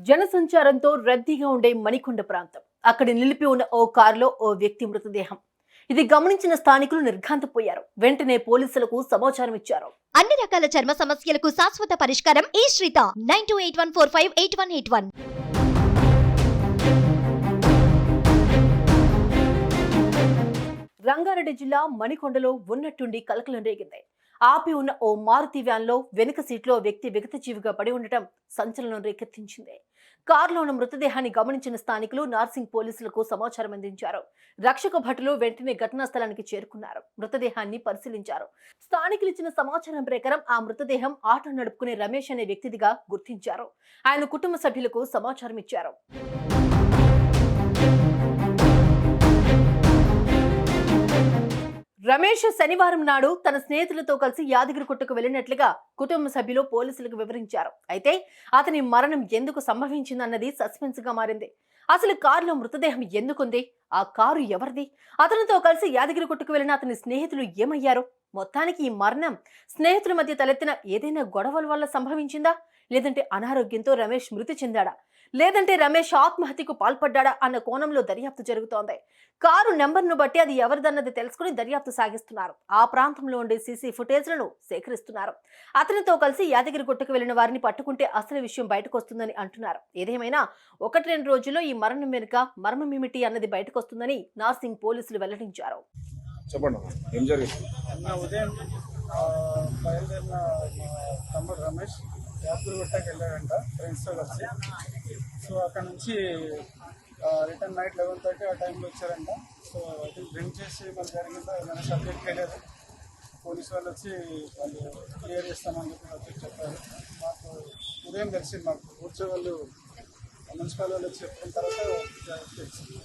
జనసంచారంతో రద్దీగా ఉండే మణికొండ ప్రాంతం. అక్కడ నిలిపి ఉన్న ఓ కారులో ఓ వ్యక్తి మృతదేహం. ఇది గమనించిన స్థానికులు నిర్ఘాంతపోయారు. వెంటనే పోలీసులకు సమాచారం ఇచ్చారు. అన్ని రకాల చర్మ సమస్యలకు శాశ్వత పరిష్కారం ఈ శ్రీత 9281458181. రంగారెడ్డి జిల్లా మణికొండలో ఉన్నట్టుండి కలకలం రేగింది. ఆపి ఉన్న ఓ మారుతి వ్యాన్లో వెనుక సీట్లో వ్యక్తి విగతజీవిగా పడి ఉండటం సంచలనం రేకెత్తించింది. కారులో ఉన్న మృతదేహాన్ని గమనించిన స్థానికులు నార్సింగ్ పోలీసులకు సమాచారం అందించారు. రక్షక భటులు వెంటనే ఘటనా స్థలానికి చేరుకున్నారు. మృతదేహాన్ని పరిశీలించారు. స్థానికులు ఇచ్చిన సమాచారం ప్రకారం ఆ మృతదేహం ఆటో నడుపుకునే రమేష్ అనే వ్యక్తిదిగా గుర్తించారు. ఆయన కుటుంబ సభ్యులకు సమాచారం ఇచ్చారు. రమేష్ శనివారం నాడు తన స్నేహితులతో కలిసి యాదగిరిగుట్టకు వెళ్లినట్లుగా కుటుంబ సభ్యులు పోలీసులకు వివరించారు. అయితే అతని మరణం ఎందుకు సంభవించిందన్నది సస్పెన్స్ గా మారింది. అసలు కారులో మృతదేహం ఎందుకుంది? ఆ కారు ఎవరిది? అతనితో కలిసి యాదగిరిగుట్టకు వెళ్లిన అతని స్నేహితులు ఏమయ్యారు? మొత్తానికి ఈ మరణం స్నేహితుల మధ్య తలెత్తిన ఏదైనా గొడవల వల్ల సంభవించిందా, లేదంటే అనారోగ్యంతో రమేష్ మృతి చెందాడా, లేదంటే రమేష్ ఆత్మహత్యకు పాల్పడ్డా అన్న కోణంలో దర్యాప్తు జరుగుతోంది. కారు నెంబర్ను బట్టి అది ఎవరిదన్నది తెలుసుకుని దర్యాప్తు సాగిస్తున్నారు. ఆ ప్రాంతంలో ఉండే సీసీ ఫుటేజ్లను సేకరిస్తున్నారు. అతనితో కలిసి యాదగిరిగుట్టకు వెళ్లిన వారిని పట్టుకుంటే అసలు విషయం బయటకు వస్తుందని అంటున్నారు. ఏదేమైనా 1-2 రోజుల్లో ఈ మరణం వెనుక మర్మం ఏమిటి అన్నది బయటకు వస్తుందని నార్సింగ్ పోలీసులు వెల్లడించారు. చెప్పండి ఏం జరిగింది? నిన్న ఉదయం బయలుదేరిన తమ్ముడు రమేష్ యాదగిరిగుట్టకి వెళ్ళాడంట ఫ్రెండ్స్తో కలిసి. సో అక్కడ నుంచి రిటర్న్ నైట్ 11:30 ఆ టైంలో వచ్చారంట. సో అది డ్రింక్ చేసి మళ్ళీ జరిగిందో ఏదైనా సబ్జెక్ట్కి వెళ్ళారు. పోలీసు వాళ్ళు వచ్చి వాళ్ళు క్లియర్ చేస్తామని చెప్పి చెప్పారు. మాకు ఉదయం తెలిసింది. మాకు ఊర్చే వాళ్ళు మున్సిపల్ వాళ్ళు వచ్చి చెప్పిన తర్వాత తెలిసింది.